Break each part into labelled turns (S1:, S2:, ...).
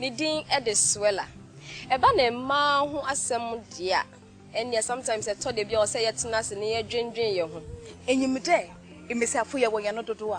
S1: Needing at the sweller. A banner man who assembled dear. And yet sometimes I told the bill say it's not near drinking your home.
S2: And you may day, it may say for you when you're not to do.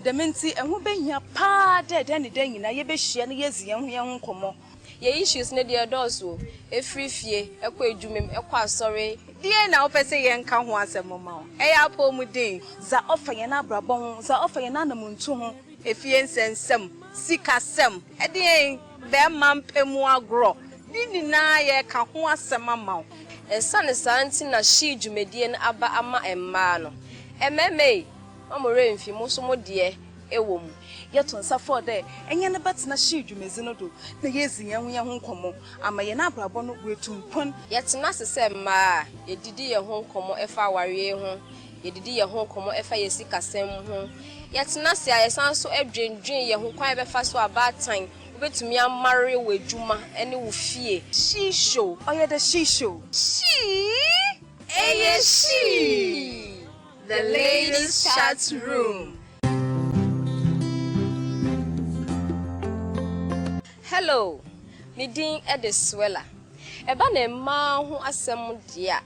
S2: The minty and who been your pa dead any day in a yebish and yes, young come.
S1: Ye issues near the doors, a free fee, a quay jumim, a qua sorry.
S2: Dear now, Pessy young come once a moment. A apple mudin, za offer an abra bon, za offer an animal to home. If ye send some, seek us some. At the end, their mum pemoa grow. Didn't I can once a mamma.
S1: A son is auntie na she jumedian abba ama and mano. MMA, Mamma fi most more dear, a woman.
S2: Yet on Safford there, and yan about na she jumezinodo. The yes, young como, and my anabra bonnet will to pun.
S1: Yet Nasa said, Ma, ye did your home como if I were home. Ye did your home como if I sick a same home. Yet Nasa, I sound so ebdrin, ye who quite a fast for a bad time. Wait to me, I'm married with Juma, and it will fear.
S2: She show, oh yeah, the she show.
S1: She? She. The ladies' chat room. Hello, Needing at the sweller. A banner man who assembled dear.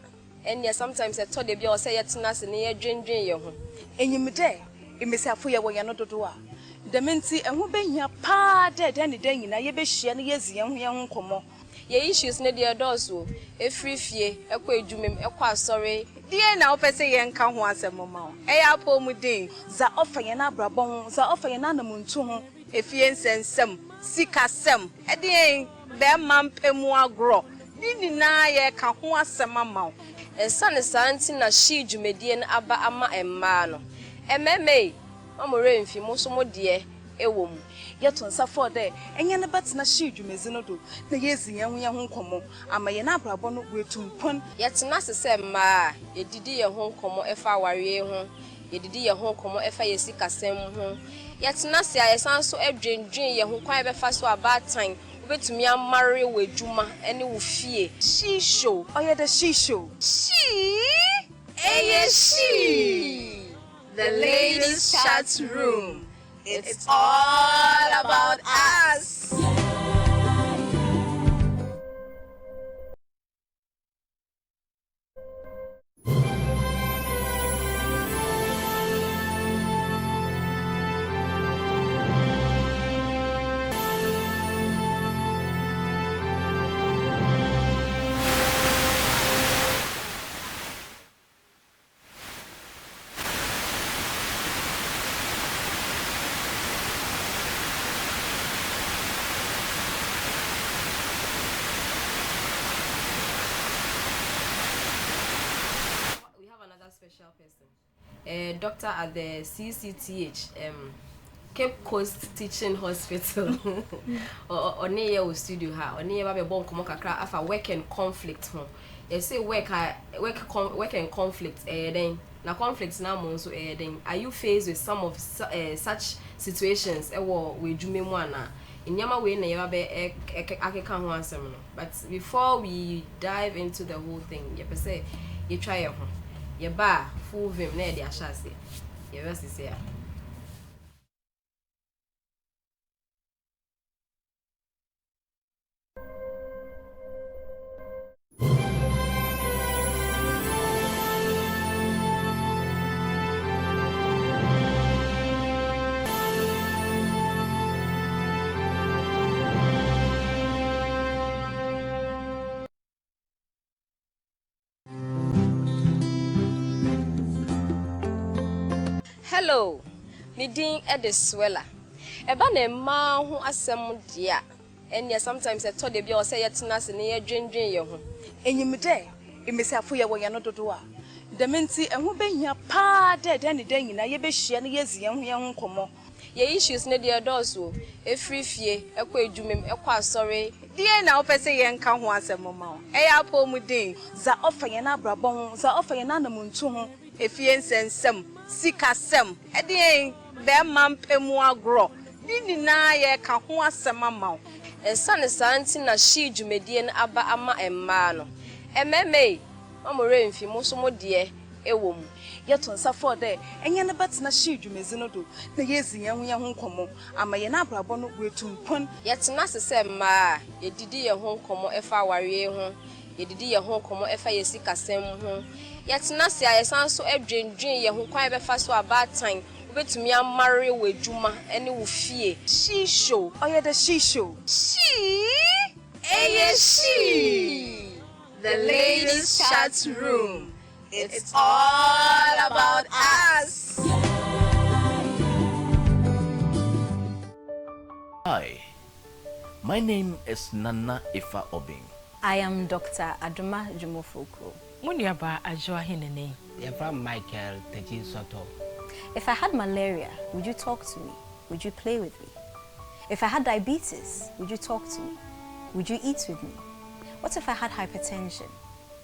S1: And yet sometimes I told the bill say it's not near drinking your home.
S2: And you may day, it may say for you when you're not to do. The minty and who been your pa dead any day in a yebish and yes, young come.
S1: Ye issues near the doors, a free fee, a quay jumim, a qua sorry.
S2: Dear now, Pessy young come once a moment. A apple mudin, za offer an abra bon, za offer an animal to home. If ye send some, seek us some. At the end, their mum pemoa grow. Didn't I can once a mamma.
S1: A son is auntie na she jumedian abba ama and mano. MMA. Mamma fi most more dear, a woman.
S2: Yet on Safford there, and yan about na she jumezinodo. The yes, young como, and my anabra bonnet will to pun.
S1: Yet Nasa said, Ma, ye did your home como if I were home. Ye did your home como if I sick a same home. Yet Nasa, I sound so ebdrin, ye who quite a fast for a bad time. Wait to me, I'm married with Juma, and it will fear.
S2: She show, oh yeah, the she show.
S1: She? She. The ladies' chat room. It's all about us. Special person, doctor at the CCTH, Cape Coast Teaching Hospital, or near your studio, or near Baby Bon Komokakra, after work and conflict. You say work and conflict, then na conflicts now monso then are you faced with some of such situations? With Jumimwana. In Yama way, but before we dive into the whole thing, you say you try your home. Your bar, full vim, near the chassis. Your rest is here. Hello, Needing at the sweller. A banner man who assembled dear. And yet sometimes I told the bill say it's not near drinking your home.
S2: And you may day, it may say for you when you're not to do. The minty and who been your pa dead any day in a yebish and yes, young come.
S1: Ye issues near the doors, a free fee, a quay jumim, a qua sorry.
S2: Dear now, Pessy young come once a moment. A apple mudin, za offer an abra bon, za offer an animal to home. If ye send some, seek us some. At the end, their mum pemoa grow. Didn't I can once a mamma.
S1: A son is auntie na she jumedian abba ama and mano. MMA, Mamma fi most more dear, a woman.
S2: yet on suffer there, and yan but na she jumezinodo, the yes young komo, and my anabrabono will to pun.
S1: Yet Nasa said, Ma, ye did your home como if I were home, ye did your home como if I sick a same home. Yet Nasa, I sound so dream, who quite a fast or a bad time. Wait to me, I'm married with Juma, and you will fear.
S2: She show, oh yeah, the she show.
S1: She? She. The ladies' chat room. It's all about us.
S3: Hi, my name is Nana Ifa Obing.
S4: I am Dr. Aduma Jumofoko.
S5: Munyaba Ajoa Hinene.
S6: You're Michael Teji Soto.
S4: If I had malaria, would you talk to me? Would you play with me? If I had diabetes, would you talk to me? Would you eat with me? What if I had hypertension?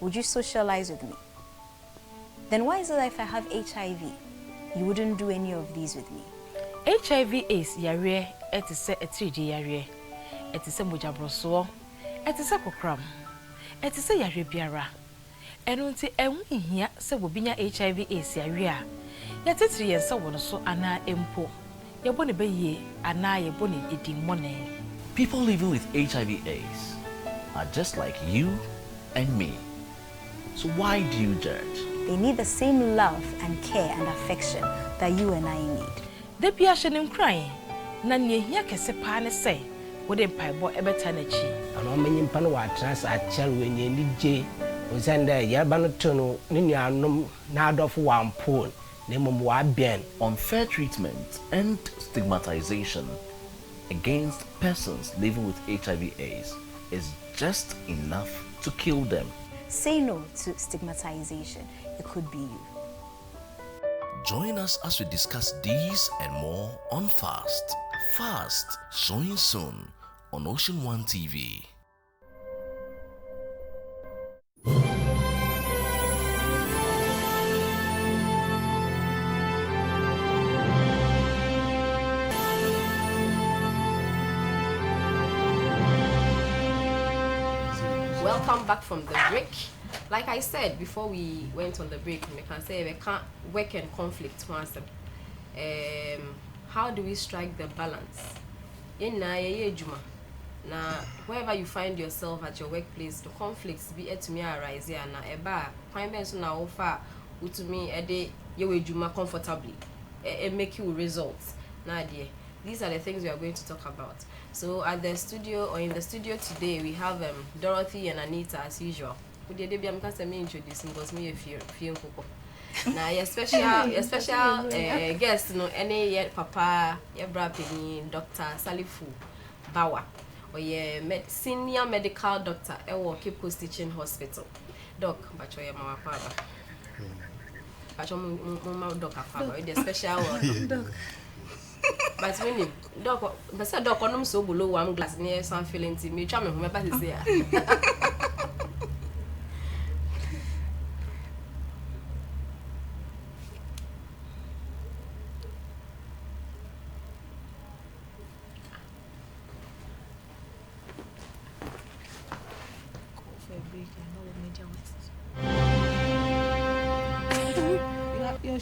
S4: Would you socialize with me? Then why is it that if I have HIV, you wouldn't do any of these with me?
S5: HIV is yare, it is a 3D yare. It is a mujabroso, it is a kokram, it is a yare biara. And until a here, so will be HIV is yare. Yet it's ye so one so ana empo. Your bonny be ye, ana ye bonny eating money.
S3: People living with HIV/AIDS are just like you and me. So why do you judge?
S4: They need the same love and care and affection that you and I need.
S5: The Piashan crying. None ye here can say pane say, wouldn't pie boy ever turn a chi.
S6: And how many panwa trans at Chel when you need J was under Yabanotono, Nina Num Nadoff one pool, Nemum Wabian.
S3: Unfair treatment and stigmatization against persons living with HIV/AIDS is just enough to kill them.
S4: Say no to stigmatization. It could be you.
S3: Join us as we discuss these and more on Fast. Fast, showing soon on Ocean One TV.
S1: Welcome back from the break. Like I said before we went on the break, we can say we can't work and conflict once. How do we strike the balance? Now, wherever you find yourself at your workplace, the conflicts be to me arise here na eba find so now offer to me a day you juma comfortably make you results. Now dear, these are the things we are going to talk about. So at the studio or in the studio today we have Dorothy and Anita as usual. Would you be introducing because me a few now your special guest no any yet papa your brapini Dr. Salifu Bawa or your senior medical doctor at Cape Coast Teaching Hospital. Doc, but your mama papa. But your mama doctor papa the special one. But when you doc, but said doc on so below one glass near some feeling to me, charming my best is there.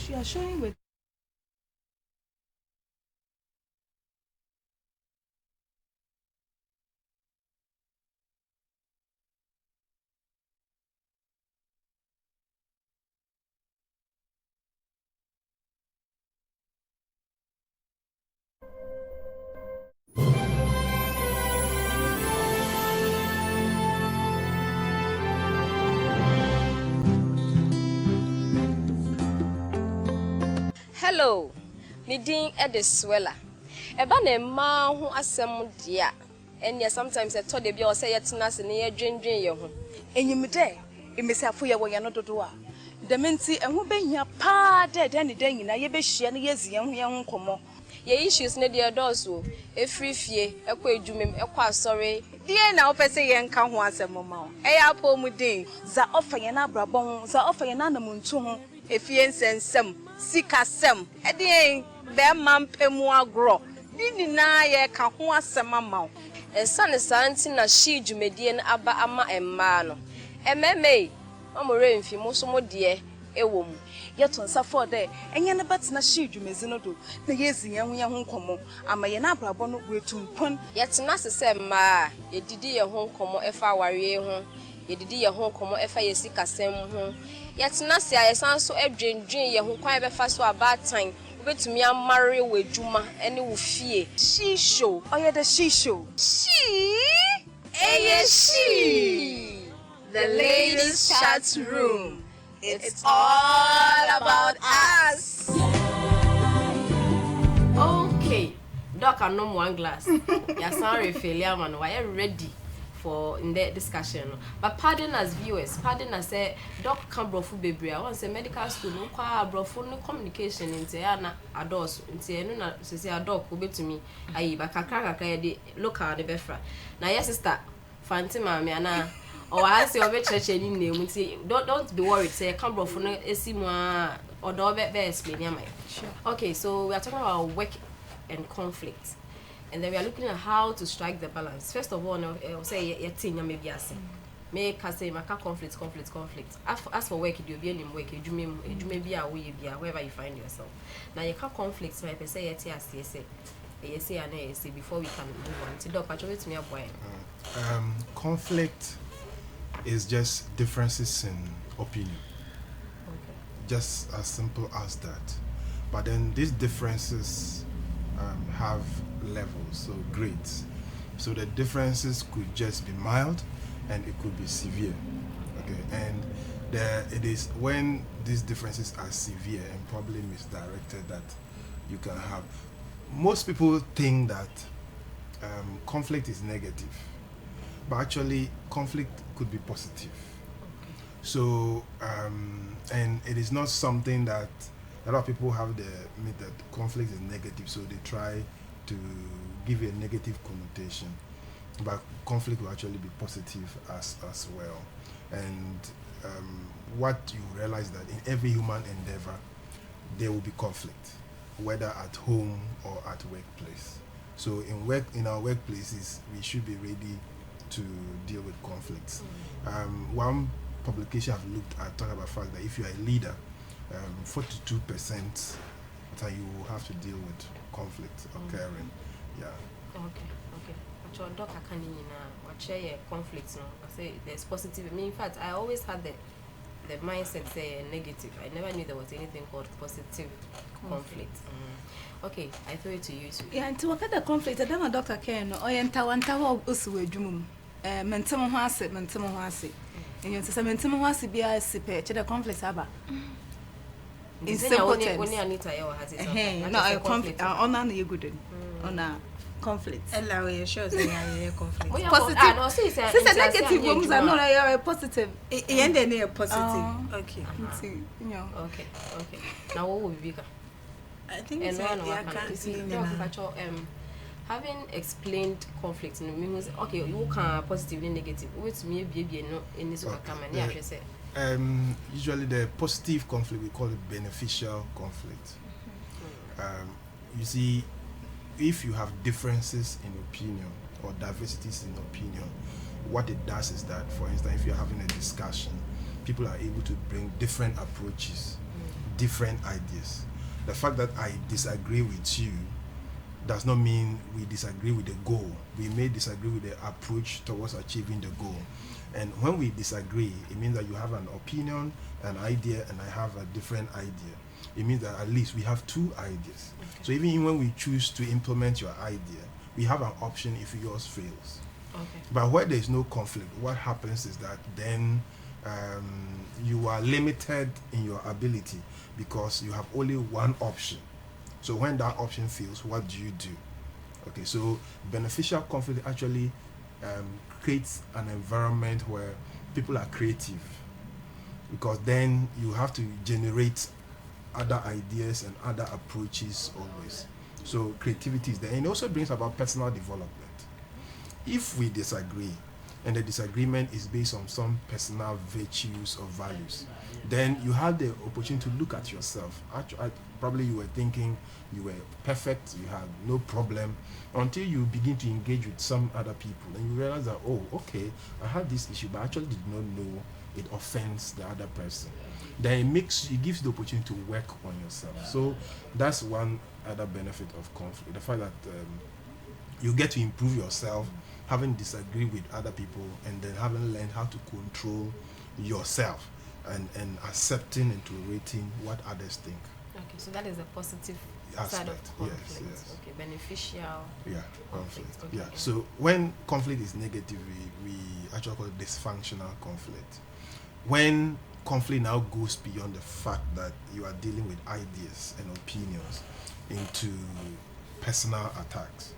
S7: You are showing with
S1: Hello, me din Edeswella. Eba na ma ho asem dia. Enya sometimes I told the bi o say yetina se ne yedwendwen ye ho.
S2: Enyimde, emesiafo ye wo ye no dodo a. Dementi ehu behia pa de ne de nyina ye behia ne yezie ho ye ho komo.
S1: Ye issues ne de doso efri fie ekwa edwumem ekwa asore.
S2: Die na wo pese ye nka ho asem ma o. Eya po mu din za ofa ye na abrabon, za ofa ye na namuntu ho. Efie nsensem sikasem edien be mampemu agro ni na ye ka ho asem ama
S1: ensane santi na shi dwumedie na aba ama emma no ememe amore mfi mo so mo de
S2: ewo mu yeto nsa for there enye ne betena hye dwumezi no do na yezi ye ho nkomo ama ye na abrabo no wetumpon
S1: yetena sese ma yedidi ye ho nkomo efa aware ho yedidi ye ho nkomo efa yesi kasem ho yetena se ayesan so adwendwen ye ho kwan befa so abatan obetumi amare wedwuma ene wo fie
S2: she show oye the she show
S1: she the ladies chat room. It's all about us. Okay, Doc, I know one glass. You're sorry, failure, man. Why are you ready for in the discussion? But pardon us, viewers. Pardon us, Doc can't brofu baby. I want to say medical school. No, kwa brofu no communication. Into na adults. Into no, so say a doc will be to me. Aye, but kakaka the local the befra. Now, yes, sister, Fantima, me ana. Or I say over church any name. Don't be worried. Say come bro for no more or do be explain my. Sure. Okay, so we are talking about work and conflict, and then we are looking at how to strike the balance. First of all, say your thing maybe I say. Make us say maka conflict. As for work, you be in work. You may be away, wherever you find yourself. Now you can't conflict. So I say say before we can move on. So Doc, actually to me a boy.
S8: Conflict is just differences in opinion.
S1: Okay.
S8: Just as simple as that. But then these differences have levels, so grades. So the differences could just be mild and it could be severe. Okay, and it is when these differences are severe and probably misdirected that you can have. Most people think that conflict is negative. But actually, conflict could be positive.
S1: Okay.
S8: So, and it is not something that a lot of people have the myth that conflict is negative, so they try to give it a negative connotation. But conflict will actually be positive as well. And what you realize that in every human endeavor, there will be conflict, whether at home or at workplace. So in our workplaces, we should be ready to deal with conflicts. One publication I've looked at talking about the fact that if you are a leader, 42% that you will have to deal with conflict occurring. Yeah.
S1: Okay. But Doc, I can't share conflicts. No, I say there's positive. I mean, in fact, I always had the mindset say negative. I never knew there was anything called positive conflict. Okay, I throw it to you too.
S7: Yeah, and to work at the conflict, I don't know Dr. Ken or Yanta Uswe Drum. Mentum Hase. And you say Mentum Hase be a sipe to the conflict haba. In simple terms.
S1: When Anita has it.
S7: No, a conflict on an you good on a conflict.
S2: allow you sure say ya conflict
S7: positive.
S1: No, see,
S7: Since negative rooms are not a positive.
S2: and then a positive. Okay.
S1: Okay. Now what will be?
S2: I think
S1: And
S2: it's
S1: having explained conflict means okay, you can positively negative. With me be no in this say.
S8: Usually the positive conflict we call it beneficial conflict. You see, if you have differences in opinion or diversities in opinion, what it does is that, for instance, if you're having a discussion, people are able to bring different approaches, different ideas. The fact that I disagree with you does not mean we disagree with the goal. We may disagree with the approach towards achieving the goal. And when we disagree, it means that you have an opinion, an idea, and I have a different idea. It means that at least we have two ideas. Okay. So even when we choose to implement your idea, we have an option if yours fails.
S1: Okay.
S8: But where there is no conflict, what happens is that then you are limited in your ability because you have only one option. So when that option fails, what do you do? Okay, so beneficial conflict actually creates an environment where people are creative, because then you have to generate other ideas and other approaches always. So creativity is there, and it also brings about personal development. If we disagree, and the disagreement is based on some personal virtues or values, then you have the opportunity to look at yourself. Actually, probably you were thinking you were perfect, you had no problem, until you begin to engage with some other people, and you realize that, oh, okay, I had this issue, but I actually did not know it offends the other person. then it gives the opportunity to work on yourself. So that's one other benefit of conflict, the fact that you get to improve yourself, having disagreed with other people, and then having learned how to control yourself and accepting and tolerating what others think.
S1: Okay, so that is a positive
S8: Aspect,
S1: side of conflict.
S8: yes.
S1: Okay, beneficial.
S8: Yeah,
S1: conflict.
S8: conflict.
S1: Okay,
S8: Yeah. So when conflict is negative, we actually call it dysfunctional conflict. When conflict now goes beyond the fact that you are dealing with ideas and opinions into personal attacks.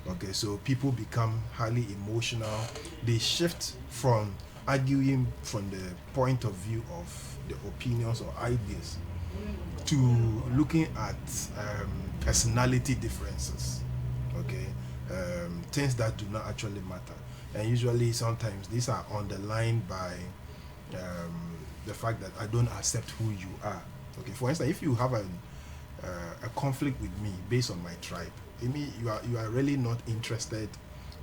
S8: Okay, so people become highly emotional. They shift from arguing from the point of view of the opinions or ideas to looking at personality differences. Okay, things that do not actually matter, and usually sometimes these are underlined by the fact that I don't accept who you are. Okay, for instance, if you have a conflict with me based on my tribe, I mean you are really not interested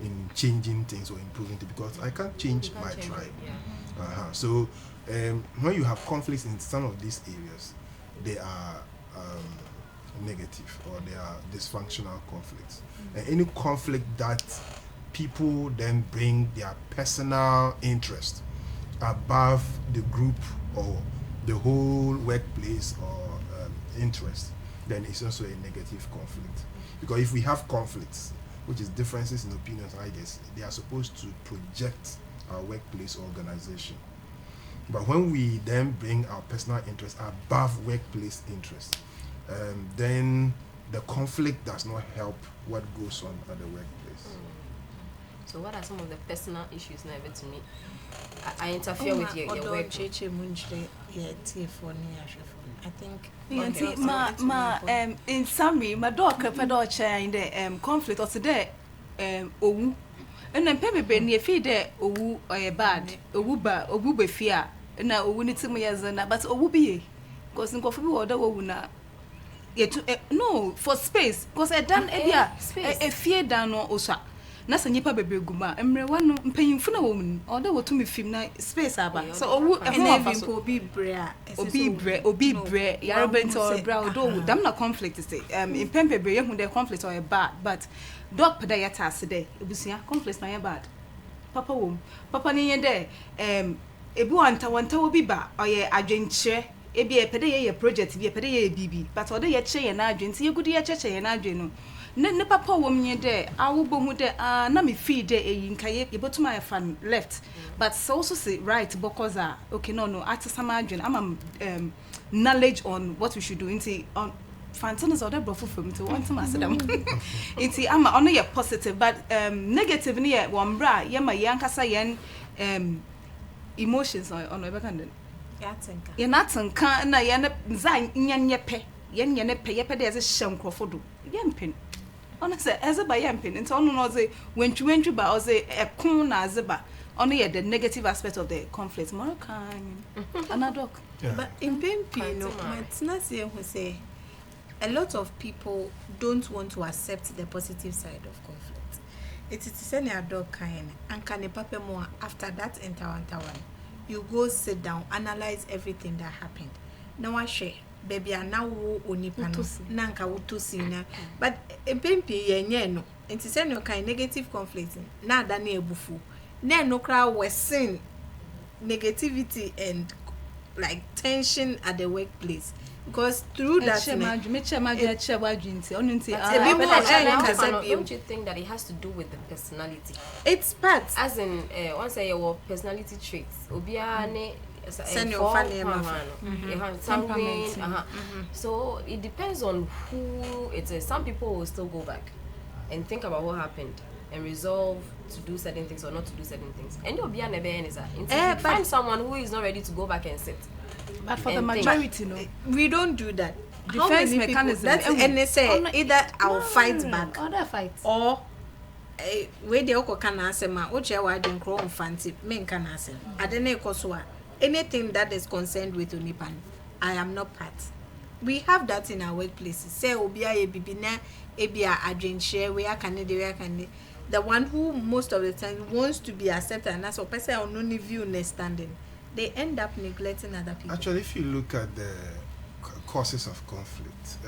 S8: in changing things or improving things because I can't change my tribe.
S1: Yeah.
S8: So when you have conflicts in some of these areas, they are negative or they are dysfunctional conflicts. And any conflict that people then bring their personal interest above the group or the whole workplace or interest, then it's also a negative conflict. Because if we have conflicts, which is differences in opinions and ideas, they are supposed to project our workplace organization. But when we then bring our personal interests above workplace interests, then the conflict does not help what goes on at the workplace.
S1: So what are some of the personal issues now to me? I interfere with your work.
S7: I think in summary, my dog can chair in the conflict or today owu and then pebe near feed there owu or bad owu be fear and now owu need some years and but owu be because in coffee order owu na no for space because I done a fear down or osa. Na sa nyipa bebe guma emre wanu mpanyimfo na womun oda wotumi film na space aba so owu ehun obi bre yarobent or bra odo dam na conflict say in pempe bre ehun the conflict or bad but dog peda yata ase de ebusia conflict na bad papa wom papa ni ye de ebi wanta obi ba oye adwenkyere ebi epede ye project bi epede ye bibi but oda ye kye ye na adwenti ye gudu ye kye ye na adwen no ne papa wom nye de awobo hu de na me feed de nka ye botuma fan left but so also say right because okay no atisama adwen am knowledge on what we should do into on fantanas or the brofo from to want to master them into am on your positive but negative ni ye one bra ye ma yankasa yen emotions on obekanden ye natenka na ye na za nyanye pe ye ne pe ye pe de ze hyenkrofo do ye mpen ona say ezeba ye mpen nti ono no say wentwu ba o say ekun na azeba ono ye the negative aspect of the conflict more kan another
S9: but in pempi no matina say who say a lot of people don't want to accept the positive side of conflict. It is say a dog kind and can paper more after that encounter one. You go sit down, analyze everything that happened. Now I share baby are now onipano nanka wuto sina but empempi yenye no enti say no kind negative conflict na da na ebufu na no kra worsen negativity and like tension at the workplace because through that
S1: don't you think that it has to do with the personality?
S9: It's part
S1: as in once your personality traits obia ne so it depends on who it is. Some people will still go back and think about what happened and resolve to do certain things or not to do certain things. And you'll be an find someone who is not ready to go back and sit.
S7: But for the majority, no,
S9: we don't do that.
S7: Defense mechanism.
S9: That's and they say either I'll fight back or where the oko can answer ma uche wa den kro mfanti men can answer adene koswa anything that is concerned with unipan I am not part. We have that in our workplaces. Say obia ye bibina ebia adwenche we can the one who most of the time wants to be accepted and that's a person on only view ne standing they end up neglecting other people.
S8: Actually, if you look at the causes of conflict,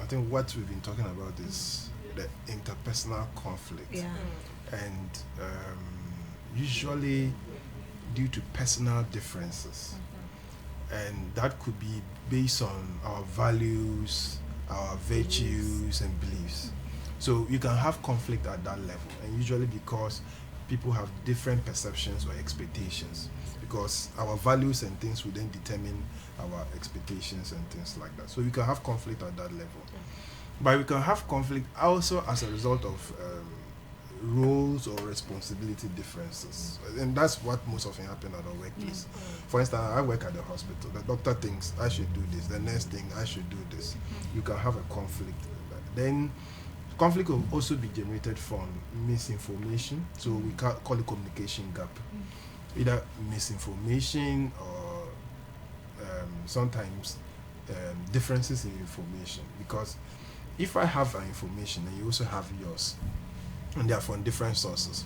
S8: I think what we've been talking about is the interpersonal conflict.
S9: Yeah.
S8: And usually due to personal differences. And that could be based on our values, our virtues and beliefs. So you can have conflict at that level, and usually because people have different perceptions or expectations, because our values and things will then determine our expectations and things like that. So you can have conflict at that level. But we can have conflict also as a result of roles or responsibility differences, and that's what most often happen at our workplace. For instance, I work at the hospital. The doctor thinks I should do this, the nurse thinks I should do this. You can have a conflict. Then conflict will also be generated from misinformation, so we call it communication gap. Either misinformation or sometimes differences in information, because if I have an information and you also have yours, and they are from different sources,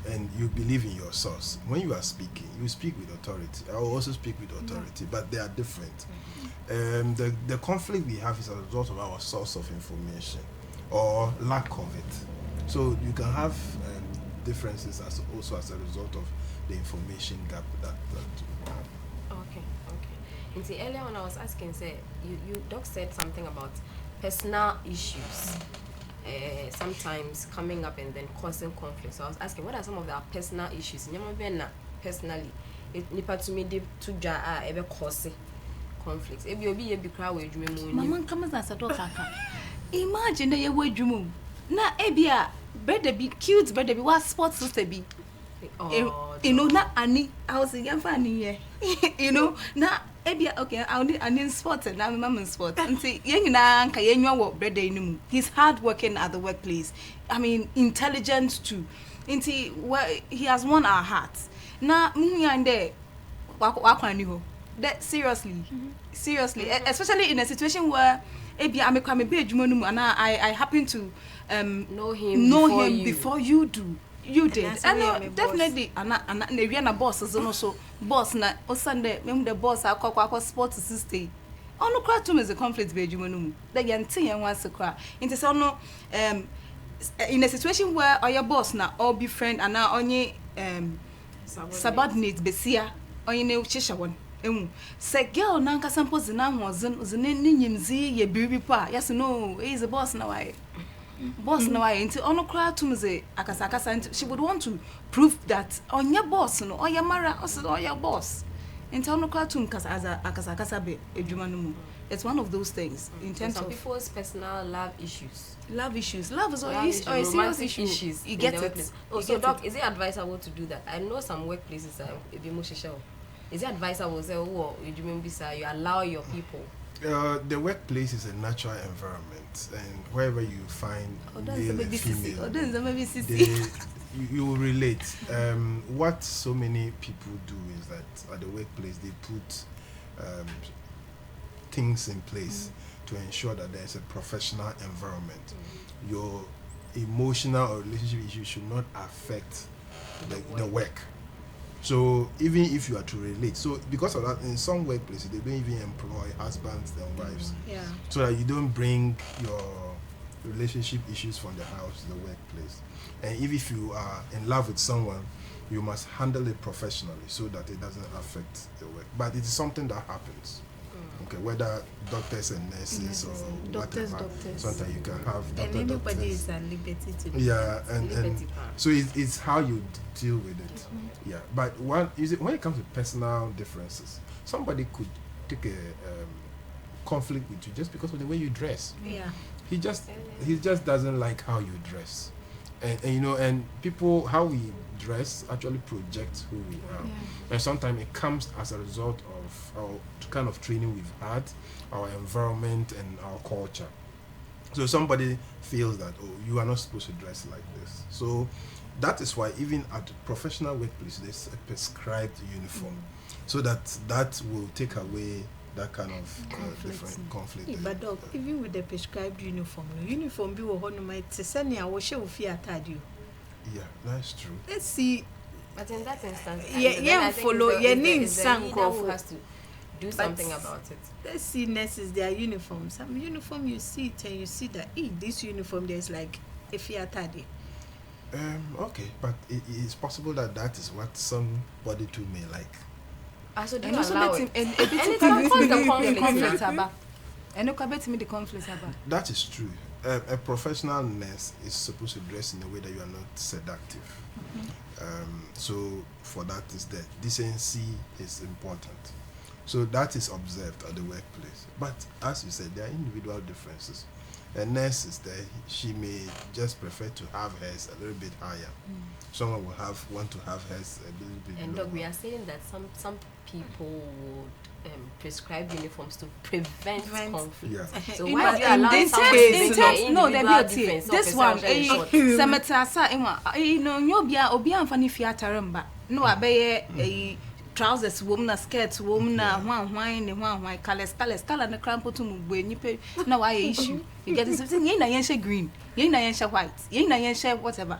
S8: and you believe in your source, when you are speaking, you speak with authority. I will also speak with authority, but they are different. The conflict we have is a result of our source of information or lack of it. So you can have differences also as a result of the information gap that we have.
S1: Okay. And see, earlier when I was asking, say you Doc said something about personal issues. Sometimes coming up and then causing conflict. So I was asking, what are some of the personal issues? Personally, nipa to me to ja ebe cause conflicts. If you be crowd with dream.
S7: Mama comes as a doctor. Imagine that you were dream. Na ebia better be cute, better be what sports sister be. You know, not Annie. I was a young fan. You know, na ebia okay. I need sports and I'm mom sports. And say young na anka yenwa wo brother inu. He's hard working at the workplace. I mean, intelligent too. He has won our hearts. Na munyande wakwani ho. That seriously, especially in a situation where ebia amekwa be adwuma no mu and I happen to
S1: know him
S7: before you do. You did. I know definitely and we na boss so boss na osande mem the boss akwa sports system. Ono CHATROOM is a conflict be adwuma no mu. That yantin yan wan sekwa. Inte say ono in a situation where your boss na all be friend and na onye subordinate besia onye ne chisha won. Say girl na nka sample zina zine nyimzi ye biribi pa. Yes no, he is a boss na why. Boss na why until ono CHATROOM say akasa and she would want to prove that on your boss no or your mara or your boss until ono CHATROOM akasa be edwuma no mu. It's one of those things in terms
S1: some
S7: of
S1: people's personal love issues.
S7: Love is always a serious issue. You get it.
S1: So Doc, is it advisable to do that? I know some workplaces are a bit more social. Is it advisable say you allow your people?
S8: The workplace is a natural environment, and wherever you find male and female, you will relate. What so many people do is that at the workplace they put things in place to ensure that there's a professional environment. Your emotional or relationship issues should not affect the work. So even if you are to relate, so because of that, in some workplaces they don't even employ husbands and wives, so that you don't bring your relationship issues from the house to the workplace. And if you are in love with someone, you must handle it professionally so that it doesn't affect the work. But it is something that happens. Okay, whether doctors and nurses or
S9: doctors.
S8: Sometimes you can have
S9: and anybody is at liberty to do.
S8: Yeah, and so it's how you deal with it. Yeah, but when it comes to personal differences, somebody could take a conflict with you just because of the way you dress.
S9: Yeah,
S8: he just doesn't like how you dress, and you know, and people, how we dress actually projects who we are. And sometimes it comes as a result of our kind of training we've had, our environment and our culture. So somebody feels that, oh, you are not supposed to dress like this. So that is why even at professional workplace there's a prescribed uniform, so that will take away that kind of different conflict.
S9: But Doc, even with the prescribed uniform be wo hono mai tsene a wo she wo fi atade.
S8: Yeah, that's true.
S9: Let's see
S1: But in that instance,
S9: follow your name sang
S1: who has to do something about it.
S9: Let's see nurses, their uniform. Some uniform you see it and you see that this uniform there's like a fiatade.
S8: Okay, but it is possible that is what somebody too may like.
S1: So do you allow it?
S7: And the conflict about.
S8: That is true. A professional nurse is supposed to dress in a way that you are not seductive. So for that is the decency is important. So that is observed at the workplace. But as you said, there are individual differences. A nurse is there, she may just prefer to have hers a little bit higher. Someone will want to have hers a little bit
S1: and
S8: lower.
S1: Doc, we are saying that some people would prescribe uniforms to prevent conflict.
S8: Yeah.
S1: So why do you allow someone to bring
S7: no,
S1: individual difference?
S7: This one, Semetasa, Obia Fanny Fiataramba. No, I a trousers, woman, skirts, woman, one, colors, and the crampo to when you pay. No, I issue. You get something, Yena green, Yena white, Yena whatever.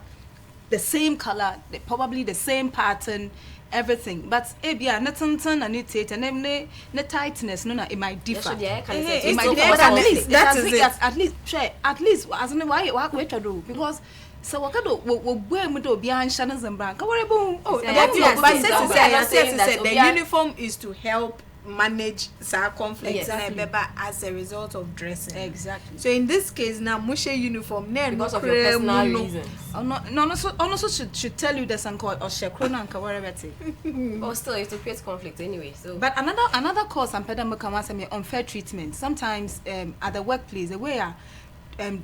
S7: The same color, probably the same pattern, everything. But Abia, nothing and it, and then the tightness, no, it might differ. It might differ. At least, as in why you work do because. So what do we do behind Shannon's and Brank?
S9: But the uniform is to help manage conflicts as a result of dressing.
S7: Exactly.
S9: So in this case now, Mushe uniform
S1: because of your personal reasons.
S7: No, should tell you there's or Shekrona and whatever.
S1: But still, it will create conflict anyway. So,
S7: but another cause and pedamaka unfair treatment. Sometimes at the workplace, the way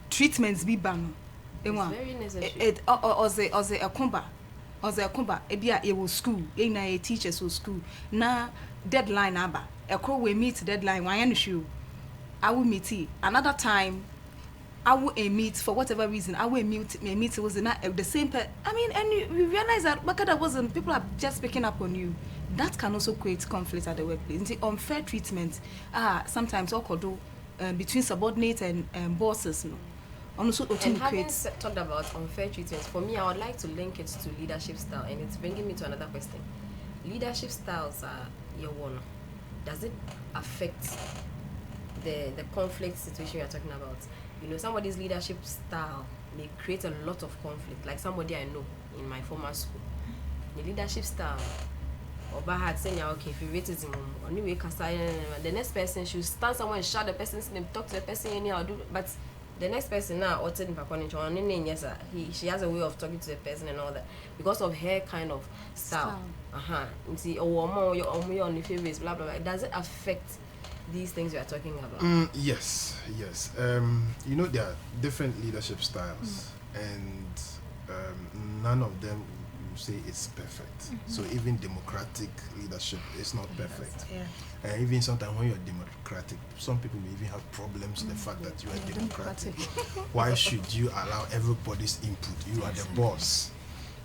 S7: treatments be banned.
S1: It's very necessary.
S7: It was school. Teachers will school. Now deadline aba. We meet deadline. Why issue? I will meet it. Another time, I will meet for whatever reason. I will meet. It was not the same. I mean, and you realize that because wasn't people are just picking up on you. That can also create conflict at the workplace. Unfair treatment. Sometimes all could do between subordinates and bosses. No.
S1: And having talked about unfair treatment, for me, I would like to link it to leadership style, and it's bringing me to another question. Leadership styles are your one. Does it affect the conflict situation we are talking about? You know, somebody's leadership style may create a lot of conflict, like somebody I know in my former school. The leadership style, or had saying, okay, if you rate it, anyway, the next person should stand somewhere and shout the person's name, talk to the person anyhow, but the next person now, she has a way of talking to the person and all that because of her kind of style. You see, on the favorites, blah blah blah. Does it affect these things we are talking about?
S8: Yes. You know, there are different leadership styles, and none of them say it's perfect. So even democratic leadership is not perfect. And even sometimes when you're democratic, some people may even have problems with the fact that you are democratic. Why should you allow everybody's input? You are the boss,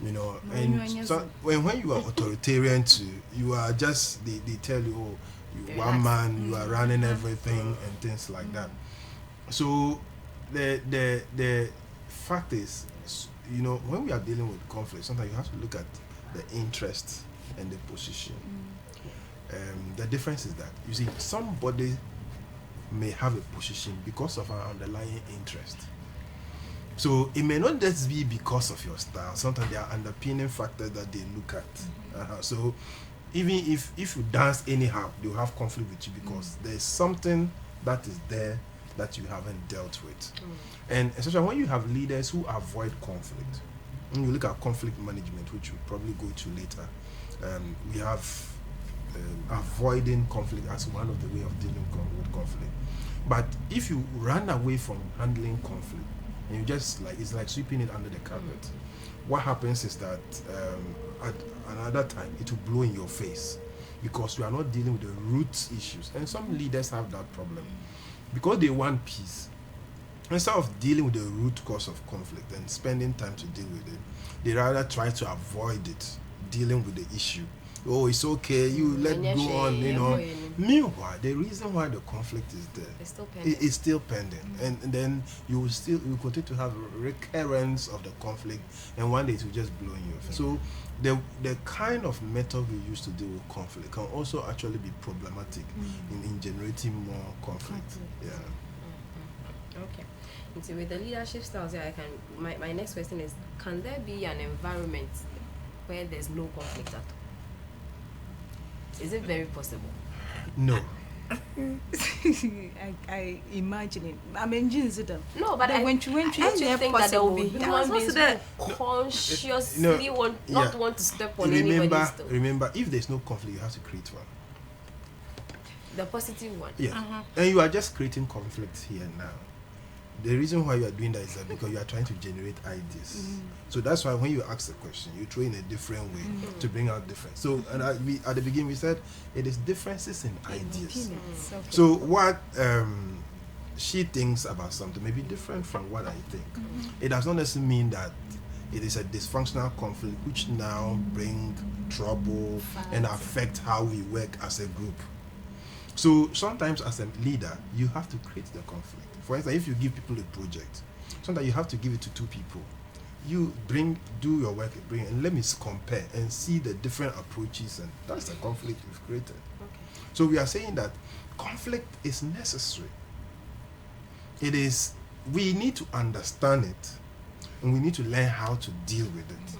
S8: you know. And so when you are authoritarian too, you are just they tell you, oh, you one man, you are running everything and things like that. So the fact is, you know, when we are dealing with conflict, sometimes you have to look at the interest and the position. The difference is that, you see, somebody may have a position because of an underlying interest. So it may not just be because of your style. Sometimes there are underpinning factors that they look at. So even if you dance anyhow, they'll have conflict with you because there's something that is there that you haven't dealt with. And especially when you have leaders who avoid conflict. When you look at conflict management, which we'll probably go to later, we have avoiding conflict as one of the way of dealing with conflict. But if you run away from handling conflict and you just it's like sweeping it under the carpet, what happens is that at another time it will blow in your face because you are not dealing with the root issues. And some leaders have that problem because they want peace. Instead of dealing with the root cause of conflict and spending time to deal with it, they rather try to avoid it, dealing with the issue, oh, it's okay, you let
S1: And
S8: go on, you know.
S1: yeah.
S8: Meanwhile, the reason why the conflict is there,
S1: It's still pending.
S8: it's still pending, and then you will continue to have recurrence of the conflict, and one day it will just blow in your face. So the kind of method we use to deal with conflict can also actually be problematic in generating more conflict. Yeah.
S1: Okay. And so with the leadership styles, yeah, my next question is, can there be an environment where there's no conflict at all? Is it very possible?
S8: No.
S7: I imagine it. I mean, jeans it.
S1: No, but
S7: don't you
S1: think that there will be human beings
S7: that
S1: who consciously not want to step on anybody's toe?
S8: Remember, if there's no conflict, you have to create one.
S1: The positive one.
S8: Yeah. And you are just creating conflict here now. The reason why you are doing that is that because you are trying to generate ideas. So that's why when you ask the question, you throw in a different way to bring out difference. So and at the beginning we said it is differences in ideas.
S7: Okay.
S8: So what she thinks about something may be different from what I think. It does not necessarily mean that it is a dysfunctional conflict which now bring trouble and affect how we work as a group. So sometimes as a leader, you have to create the conflict. For instance, if you give people a project, sometimes you have to give it to two people. You do your work, and let me compare and see the different approaches, and that's the conflict we've created.
S1: Okay.
S8: So we are saying that conflict is necessary. We need to understand it, and we need to learn how to deal with it.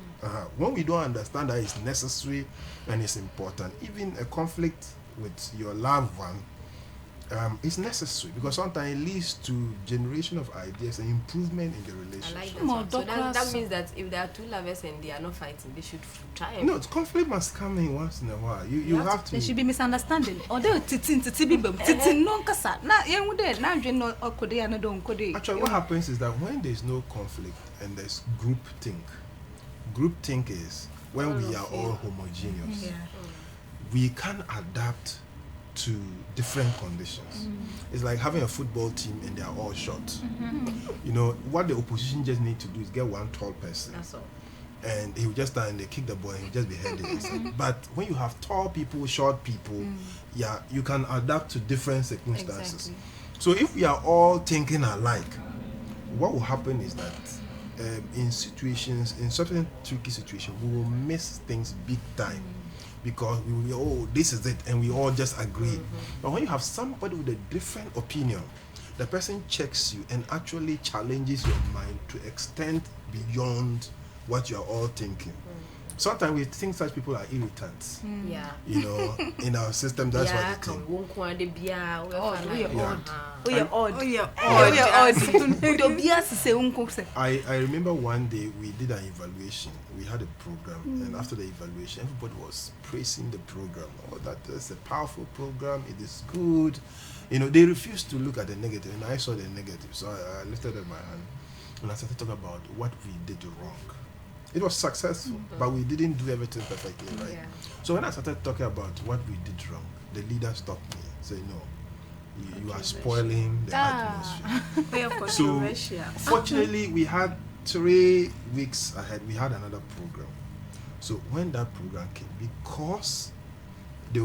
S8: When we don't understand that it's necessary and it's important, even a conflict with your loved one, it's necessary because sometimes it leads to generation of ideas and improvement in the relationship.
S1: I like that one. So that means that if there are two lovers and they are not fighting, they should try and...
S8: No, conflict must come in once in a while. You have to...
S7: There should be misunderstanding. Although Actually,
S8: what happens is that when there's no conflict and there's groupthink is when we are all homogeneous. We can adapt to different conditions. It's like having a football team and they are all short. You know, what the opposition just need to do is get one tall person.
S1: That's all.
S8: And he will just stand and they kick the ball and he'll just be heading it. But when you have tall people, short people, you can adapt to different circumstances.
S1: Exactly.
S8: So if we are all thinking alike, what will happen is that in certain tricky situations, we will miss things big time. Because we will, this is it, and we all just agree. But when you have somebody with a different opinion, the person checks you and actually challenges your mind to extend beyond what you are all thinking. Sometimes we think such people are irritants.
S1: Yeah.
S8: You know, in our system, that's what they think. I remember one day we did an evaluation. We had a program, and after the evaluation, everybody was praising the program. Oh, that is a powerful program. It is good. You know, they refused to look at the negative, and I saw the negative. So I lifted up my hand, and I started talking about what we did wrong. It was successful, but we didn't do everything perfectly right.
S1: Yeah.
S8: So when I started talking about what we did wrong, the leader stopped me and said, no, you are spoiling the atmosphere. So fortunately, we had 3 weeks ahead, we had another program. So when that program came, because they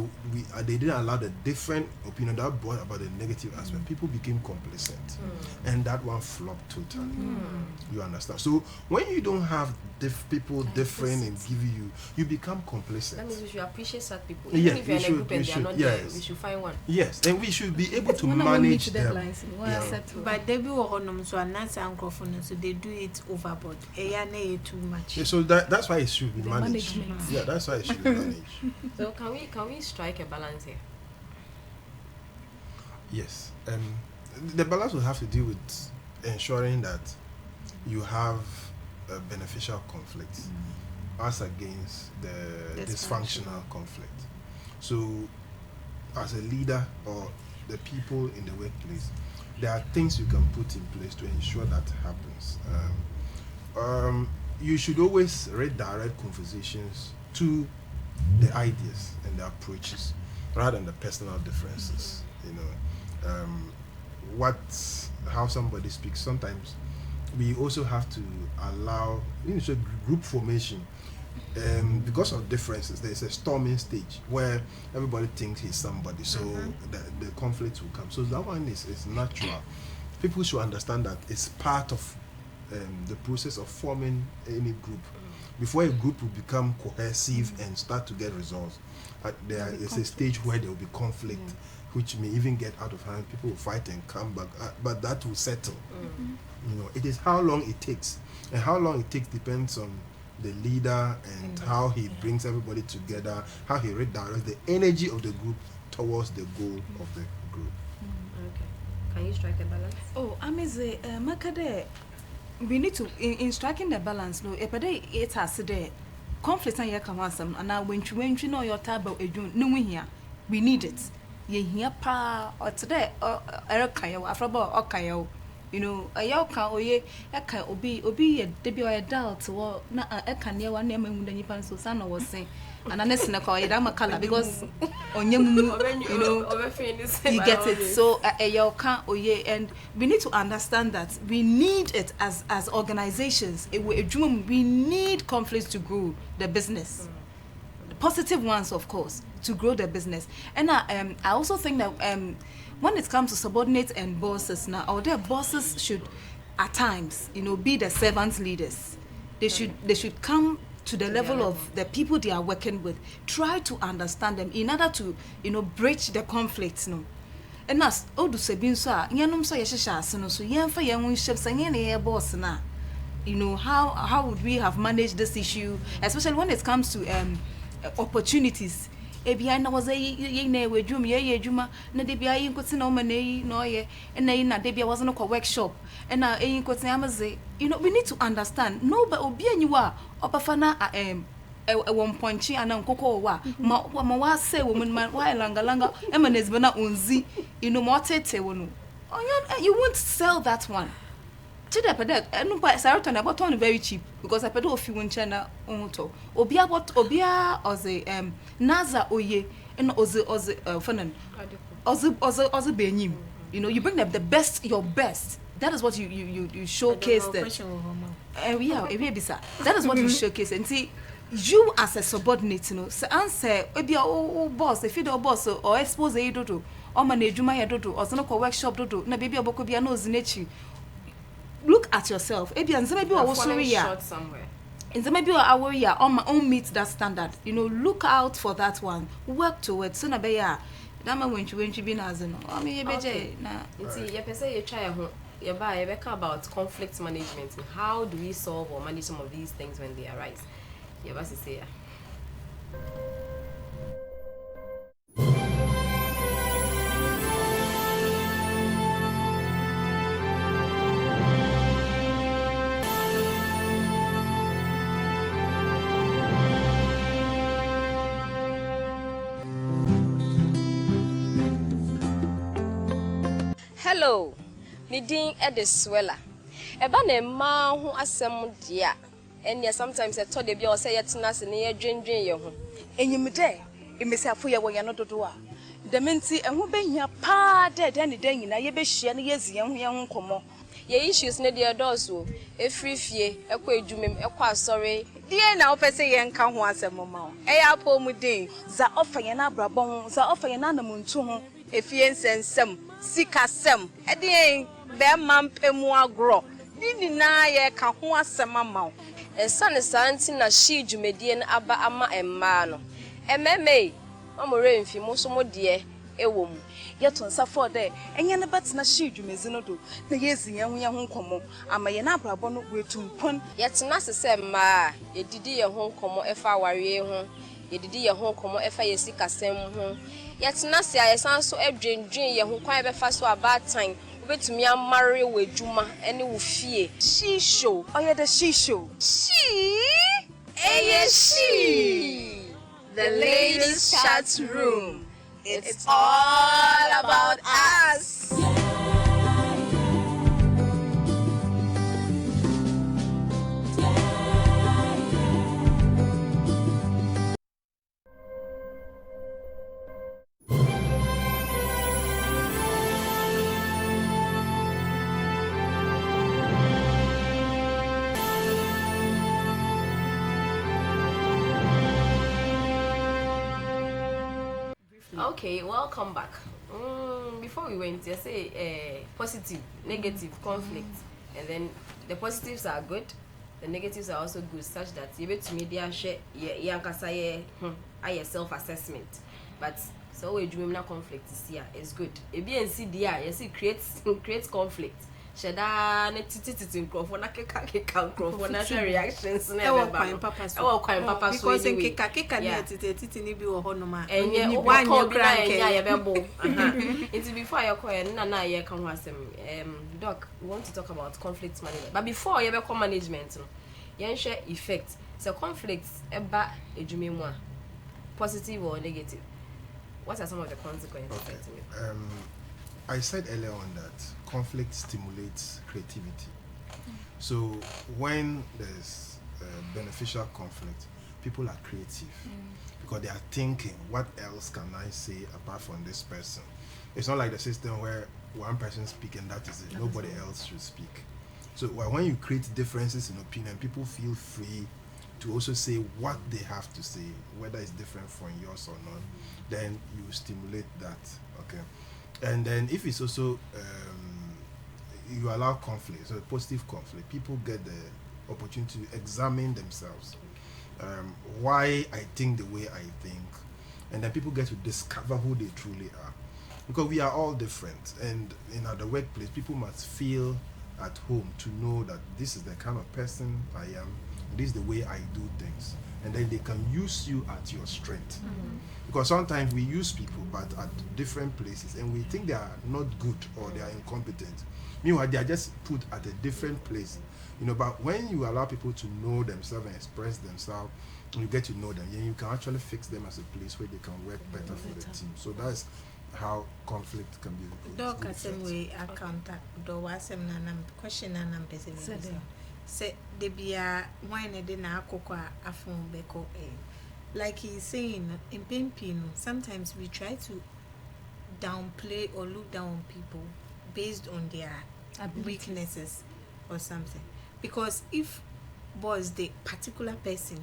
S8: didn't allow the different opinion that brought about the negative aspect, people became complacent, and that one flopped totally. You understand? So when you don't have people different and give you become complacent.
S1: That means we should appreciate such people.
S8: Yes,
S1: Even if you're in a group and they are not there, we should find one.
S8: Yes, and we should be able to manage them.
S9: But they be so and so they do it overboard. Too much.
S8: Yeah, so that's why it should be managed. Yeah, that's why it should be managed.
S1: So can we strike a balance here?
S8: Yes. The balance will have to do with ensuring that you have a beneficial conflict as against the dysfunctional conflict. So as a leader or the people in the workplace, there are things you can put in place to ensure that happens. You should always redirect conversations to the ideas and the approaches rather than the personal differences. You know, how somebody speaks. Sometimes we also have to allow, so group formation. because of differences, there's a storming stage where everybody thinks he's somebody, so the conflict will come. So that one is natural. People should understand that it's part of the process of forming any group. Before a group will become cohesive and start to get results, there is a stage where there will be conflict, which may even get out of hand. People will fight and come back, but that will settle. You know, it is how long it takes, and how long it takes depends on the leader and how he brings everybody together, how he redirects the energy of the group towards the goal of the group.
S1: Okay. Can you strike a balance?
S7: Oh, Amize, Makade, we need to, in striking the balance, no, it has the conflict and yakawasam, and now when you know your table, no, we need it. Ye here pa or today, or Erakayo, Afrabo, or Kayo. You know, a yoka or ye, eka obi a debut or a doubt, or not a eka near one name when you pan so son was saying, and unless in a call, I'm color because on you know, you get it. So a yoka or ye, and we need to understand that we need it as organizations. We need conflicts to grow the business. Positive ones, of course, to grow the business. And I also think that when it comes to subordinates and bosses now, or their bosses should at times, you know, be the servant leaders. They should come to the level of the people they are working with. Try to understand them in order to, you know, bridge the conflicts, no. And as odu sebin so a nyanom so yehhehha aseno so yemfa yenwon shep sanye na boss na. You know, how would we have managed this issue, especially when it comes to opportunities. Ebia na was ye na we dwum ye adwuma na de bia yin kwoti na o ma na yi na oye na yi na de bia was no ko workshop and na yin kwoti amaze. You know, we need to understand no but obi anyiwa obafa na one ponchi ana nkoko wa ma wa say woman man wa langa e ma na zibana onzi, you know, mo tete wo no you won't sell that one. Chide pede enu pa Saratan about on very cheap because I pede ofi wonche na onto obia oze naza oye and oze fanan oze benyim. You know, you bring them the best, your best. That is what you showcase them. That is what you showcase and see you as a subordinate, you know. So answer ebia boss, if you do boss or expose e dodo or management ya dodo or no workshop dodo na baby oboko bia no zinechi. Look at yourself. Maybe and maybe I was sorry
S1: somewhere.
S7: And maybe I worry on my own meet that standard. You know, look out for that one. Work towards so na be ya. Dama when you be na no. I mean ye na.
S1: Nti ye pese ye try ho. Ye ba ye beka about conflict management. How do we solve or manage some of these things when they arise? Ye ba say ya.
S2: Hello, Nidin Ediswella. Eba ne ma ho asem dia. Enya sometimes I told you say yetina se ne dwendwen ye ho. Enyimde, emesiafo ye wo ye no dodo a. Dementi eho behia pa de ne de nyina ye behia ne yezie ho ye ho komo. Ye issues ne de dozo, efrifie, ekwa edwumem, ekwa asore. Die na opese ye nka ho asem ma o. Eya po mu din, za ofa ye na abrabon, za ofa ye na namuntu ho. Efie nsensem sikasem edien be mampemu agro ni na ye ka ho asem ama esane santi na shi dwumedie na aba ama emma no ememe amore mfi mo so mo de ewom yeto nsafo de enye ne betena shi dwumezi no do na yezinya ho ye ho nkomo ama ye na abrabo no wetumpon yetena sese ma yedidi ye ho nkomo efa aware ho yedidi ye ho nkomo efa yesikasem ho yetena se ayesan so adwendwen ye ho kwan be fa so about time obetumi amare wedwuma ene wo fie she show oye the she show she the ladies chat room. It's all about us.
S1: Okay, welcome back. Before we went, you say positive, negative, conflict, and then the positives are good, the negatives are also good, such that you bet to media share self-assessment. But so we dream na conflict is here is good. A BNC there, you see creates conflict. Sheda ne titi microphone na keka microphone na reactions na papa so
S9: because in keka na titi ni bi wo ho no ma
S1: enye one crank ya bebo it before you call na ye kan ho asem doc, we want to talk about conflict management, but before you be come management no yen share effect. So conflict eba edwuma mu a positive or negative, what are some of the consequences?
S8: Okay. I said earlier on that conflict stimulates creativity. So when there's beneficial conflict, people are creative because they are thinking, what else can I say apart from this person? It's not like the system where one person speaks and that is it. Nobody else should speak. So when you create differences in opinion, people feel free to also say what they have to say, whether it's different from yours or not. Then you stimulate that. Okay. And then if it's also you allow conflict, so positive conflict, people get the opportunity to examine themselves. Why I think the way I think, and then people get to discover who they truly are, because we are all different. And in the workplace, people must feel at home to know that this is the kind of person I am, this is the way I do things, and then they can use you at your strength. Because sometimes we use people but at different places and we think they are not good or they are incompetent. Meanwhile, they are just put at a different place. But when you allow people to know themselves and express themselves, you get to know them, and you can actually fix them as a place where they can work better for the team. So that's how conflict can be.
S9: Doc, same way I counter. Do was question and say they be a wine a dinner cocoa a phone beko like he's saying in Pimpino, sometimes we try to downplay or look down on people based on their weaknesses or something. Because if was the particular person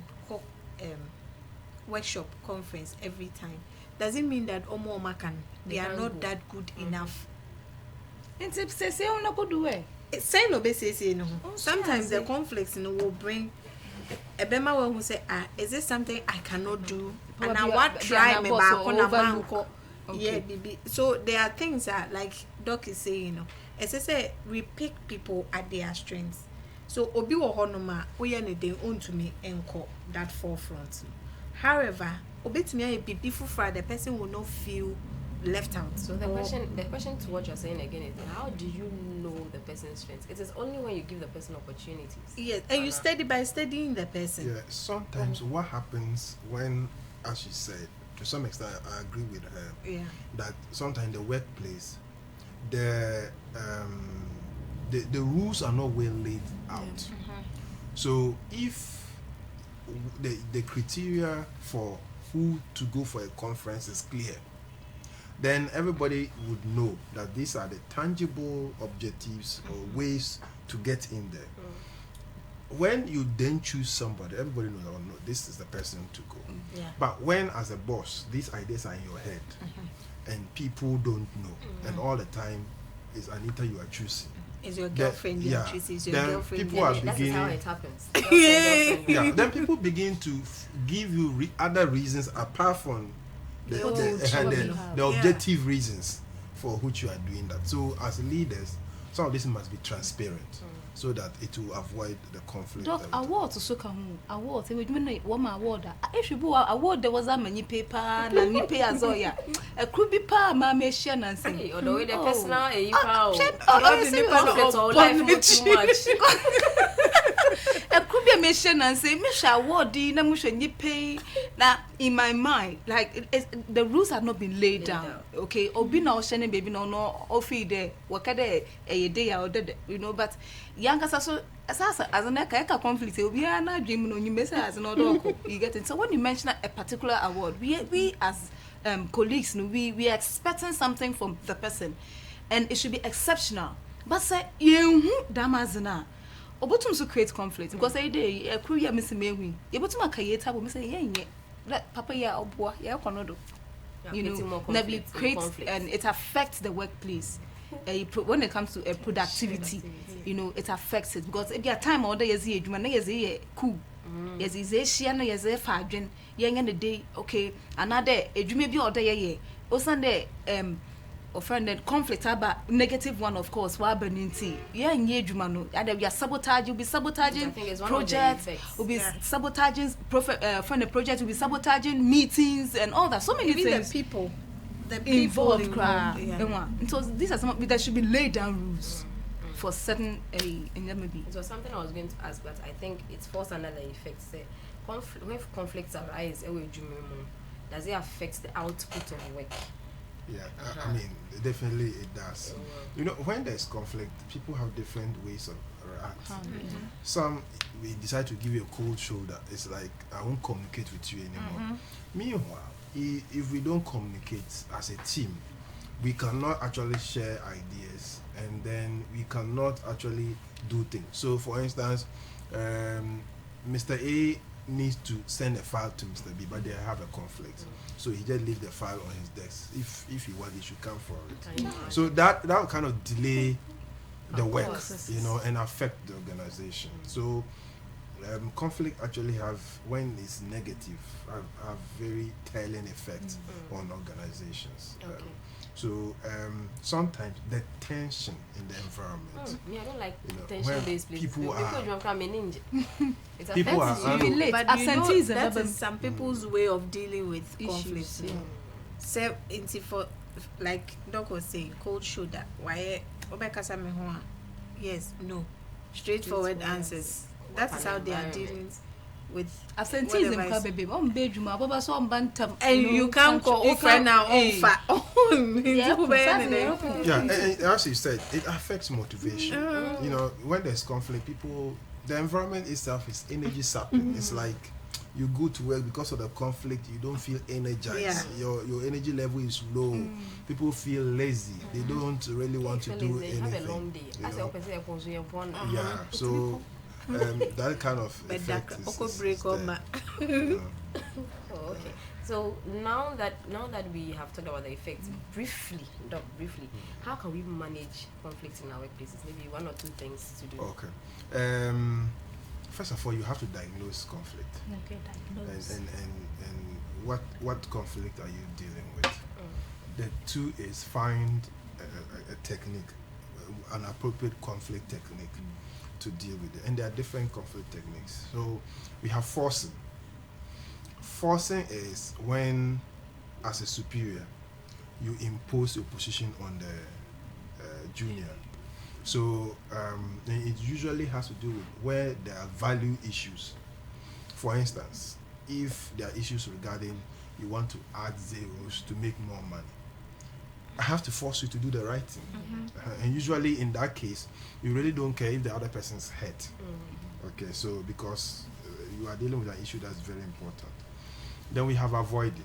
S9: workshop conference every time, doesn't mean that Omo can they are not that good enough.
S7: And say on go do it.
S9: Say no say no. Sometimes the conflicts will bring a bema who say, is this something I cannot do? And I want try me back on a bank. Yeah, baby. So there are things that, like Doc is saying, as I say, we pick people at their strengths. So obi wo honoma we they own to me enko that forefront. However, obi to me be before the person will not feel left out.
S1: So the question to what you're saying again is, how do you know the person's strengths? It is only when you give the person opportunities.
S9: Yes, and you study by studying the person.
S8: Yeah, sometimes what happens when, as she said, to some extent I agree with her, that sometimes in the workplace the rules are not well laid out. So if the criteria for who to go for a conference is clear, then everybody would know that these are the tangible objectives or ways to get in there. When you then choose somebody, everybody knows, oh no, this is the person to go. But when as a boss, these ideas are in your head and people don't know, and all the time is Anita you are choosing.
S9: Is your girlfriend you are choosing? Is your girlfriend?
S8: People are beginning,
S1: that's how it happens.
S8: Then people begin to give you other reasons apart from the objective reasons for which you are doing that. So as leaders, some of this must be transparent so that it will avoid the conflict.
S7: Doc, award to soka award. We do not want award. If you award, there was a many paper and ni pay as oya. A could be pa ma me share and say.
S1: Or the way the personal too much.
S7: It could be a mission and say, Misha, award, na musha ni pay. Now, in my mind, like the rules have not been laid down. Okay, or be now sending baby no offi there. Wakade a day or but young as an eka conflict, we are not dreaming on you message as an order. You get it. So when you mention a particular award, we as colleagues, we are expecting something from the person, and it should be exceptional. But say you damazina. Obotum so create conflict because I day a crew ya missing me. You bottom a kayeta will say, yeah, let papa ya or boy, ya konodo. and it affects the workplace. When it comes to productivity, it affects it because if your time order is here, you cool. Yes, is a shiana, yes, a fadrin, young and the day, okay, another, you may be order ye. Also, offended conflict about negative one, of course, while burning tea. Yeah, and ye, Jumano, and you sabotage, you'll be sabotaging projects, will be sabotaging from the project, will be sabotaging meetings and all that. So many things.
S9: The people involved.
S7: So these are some there should be laid down rules for certain maybe.
S1: It was something I was going to ask, but I think it falls under the effect. Say, when conflicts arise, does it affect the output of work?
S8: Yeah, I mean, definitely it does. When there's conflict, people have different ways of reacting. Some, we decide to give you a cold shoulder. It's like, I won't communicate with you anymore. Meanwhile, if we don't communicate as a team, we cannot actually share ideas, and then we cannot actually do things. So, for instance, Mr. A needs to send a file to Mr. B, but they have a conflict. So he just leaves the file on his desk. If he wants, he should come for it. So that will kind of delay the work, and affect the organization. So conflict actually when it's negative, have very telling effect on organizations. So sometimes the tension in the environment.
S1: I don't like tension-based places.
S8: People
S9: but that is some people's way of dealing with conflict. So, for like Doc was saying, cold shoulder. Why? Yes, no, straightforward answers. That is how they are dealing with
S7: absenteeism.
S9: And you can't call friend now on fat.
S8: Yeah, and as you said, it affects motivation. When there's conflict, the environment itself is energy sapping. It's like you go to work because of the conflict, you don't feel energized. Your energy level is low. People feel lazy. They don't really want to do anything.
S1: Have a long day.
S8: Yeah, so that kind of effect is there.
S1: Oh, okay. So now that we have talked about the effects briefly, how can we manage conflict in our workplaces? Maybe one or two things to do.
S8: Okay. First of all, you have to diagnose conflict.
S4: Okay, diagnose.
S8: And what conflict are you dealing with? The two is find a technique, an appropriate conflict technique to deal with it. And there are different conflict techniques. So we have forcing. Forcing is when, as a superior, you impose your position on the junior. So it usually has to do with where there are value issues. For instance, if there are issues regarding you want to add zeros to make more money, I have to force you to do the right thing. And usually in that case, you really don't care if the other person's hurt. Okay, so because you are dealing with an issue that's very important. Then we have avoiding.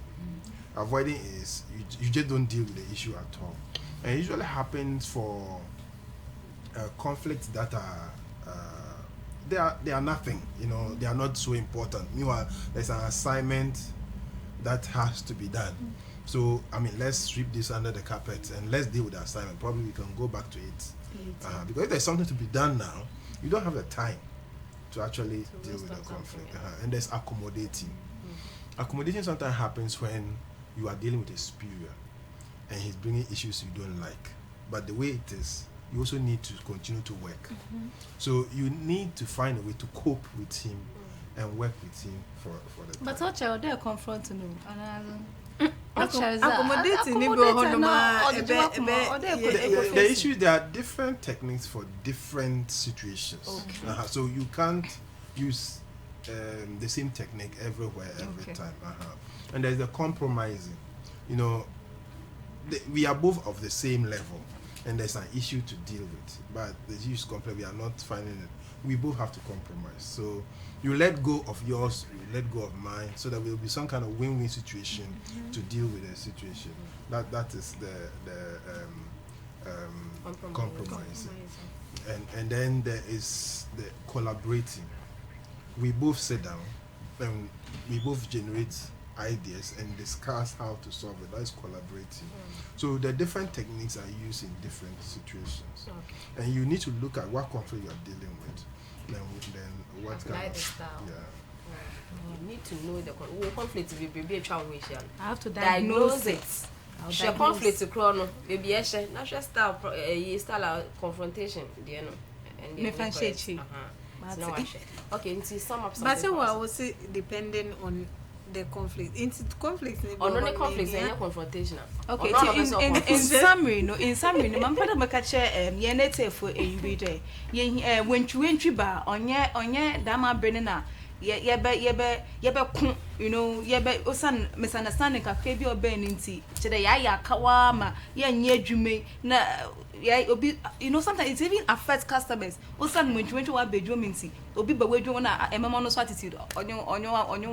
S8: Avoiding is you just don't deal with the issue at all. And it usually happens for conflicts that are they are nothing, they are not so important. Meanwhile, there's an assignment that has to be done. So let's sweep this under the carpet and let's deal with the assignment. Probably we can go back to it because if there's something to be done now, you don't have the time to actually deal with the conflict. And there's accommodating. Accommodating sometimes happens when you are dealing with a superior and he's bringing issues you don't like. But the way it is, you also need to continue to work. So you need to find a way to cope with him and work with him for the time.
S7: But what child they confronting you?
S8: The issue, there are different techniques for different situations. So you can't use the same technique everywhere, every time. And there's the compromising. We are both of the same level, and there's an issue to deal with. But the issue is complex. We are not finding it. We both have to compromise. So you let go of yours, you let go of mine, so that there will be some kind of win-win situation to deal with the situation. That is the compromise. And then there is the collaborating. We both sit down and we both generate ideas and discuss how to solve it. That is collaborating. So the different techniques are used in different situations.
S1: Okay.
S8: And you need to look at what conflict you are dealing with. Then what
S1: Apply
S8: kind of
S1: the style.
S8: Yeah.
S1: You need to know the conflict will be a challenge.
S7: I have to diagnose it.
S1: Share conflict to chrono, maybe a share natural style, style confrontation, do you know? And
S9: Me fan share.
S1: No, okay, into sum up
S9: But
S1: something.
S9: so I will say depending on the conflict. Into conflict.
S1: On only conflict, and confrontation.
S7: Okay, in summary, man pada makache yenete for a reader. When you entry bar onye dama brenna yebe you know yebe osan misunderstanding ka fe bi oben nti chede ya kawa ma ye nye adwume na ya obi you know sometimes it even affects customers osan when you wa bedwo nti obi ba wedwo na emema no so attitude onyo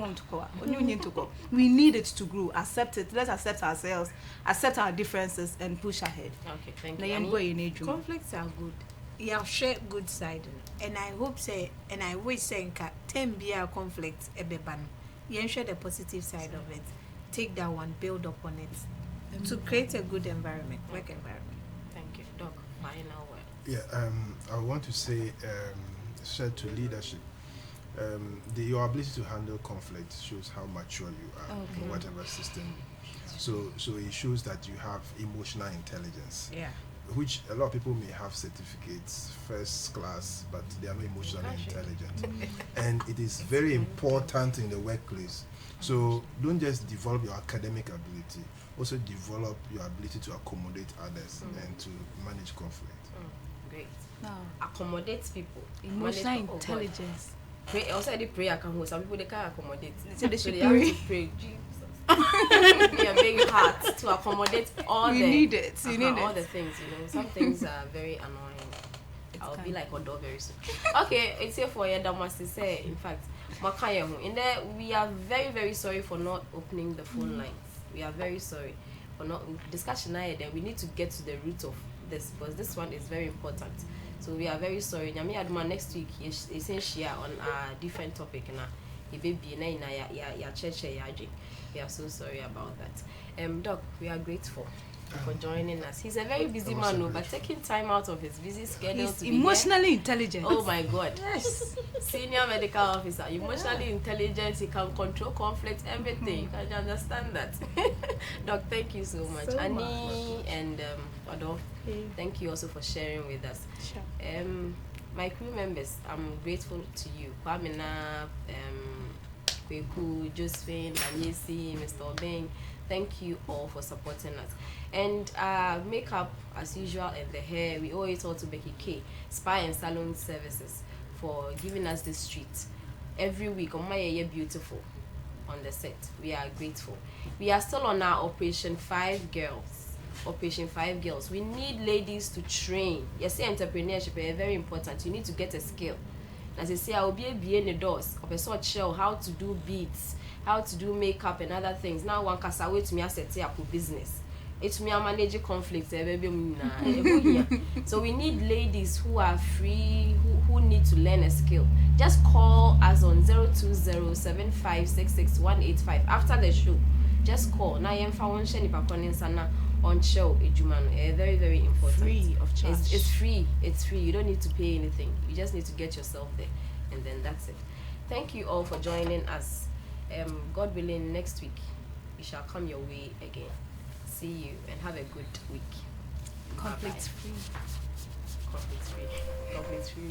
S7: want to go onyo nyin to go. We need it to grow. Accept it. Let's accept ourselves, accept our differences and push ahead.
S1: Okay, thank
S7: Na
S1: you.
S7: yem go in
S9: Conflicts are good. You have shared good side, and I hope say, and I wish say, 10 be a conflict ebeban. You share the positive side of it. Take that one, build upon it, to create a good environment, work environment.
S1: Thank you, Doc. Final word.
S8: Yeah, I want to say, share to leadership. Your ability to handle conflict shows how mature you are in whatever system. So it shows that you have emotional intelligence.
S9: Yeah.
S8: Which a lot of people may have certificates, first class, but they are not emotionally intelligent. And it is very important in the workplace. So don't just develop your academic ability, also develop your ability to accommodate others and to manage conflict.
S1: Great.
S7: No.
S1: Accommodate people.
S7: Emotional
S1: Manage-
S7: intelligence.
S1: Pray, also, the prayer can hold. Some people they can't accommodate.
S7: So they should
S1: they have to pray. Jesus. Be a big heart to accommodate all
S7: We
S1: the
S7: need it. We need
S1: all
S7: it.
S1: the things. You know, some things are very annoying. I'll be like Odo very soon. Okay, it's here for you. That must say. In fact, Makaya, in there we are very very sorry for not opening the phone lines. We are very sorry for not discussion. There we need to get to the root of this because this one is very important. So we are very sorry. Nyami Aduma next week is share on a different topic na. Baby na ya church ya. We are so sorry about that. Doc, we are grateful for joining us. He's a very busy man, but taking time out of his busy schedule
S7: He's
S1: to be
S7: emotionally intelligent.
S1: Oh my God! Yes, senior medical officer, emotionally intelligent. He can control conflict, everything. You can understand that. Doc, thank you so much, Annie and Adolf. Thank you also for sharing with us.
S7: Sure.
S1: My crew members, I'm grateful to you, Kwamina, Kweku, Josephine, Anyesi, Mr. Obeng. Thank you all for supporting us. And makeup, as usual, and the hair, we owe it all to Becky K, Spa and Salon Services, for giving us this treat every week. On my year, beautiful on the set. We are grateful. We are still on our Operation 5 Girls. Operation 5 Girls. We need ladies to train. You see, entrepreneurship is very important. You need to get a skill. As I say, I will be in the doors of a sort show how to do beads, how to do makeup and other things. Now one can say to me, I set up a business. It's me, I manage conflicts. So we need ladies who are free, who need to learn a skill. Just call us on 020-7566-185 after the show. Just call. Now you on show very very important.
S7: Free of charge.
S1: It's free. It's free. You don't need to pay anything. You just need to get yourself there, and then that's it. Thank you all for joining us. God willing, next week we shall come your way again. See you and have a good week.
S7: Conflict
S1: Bye-bye.
S7: free.
S1: Conflict free. Conflict free.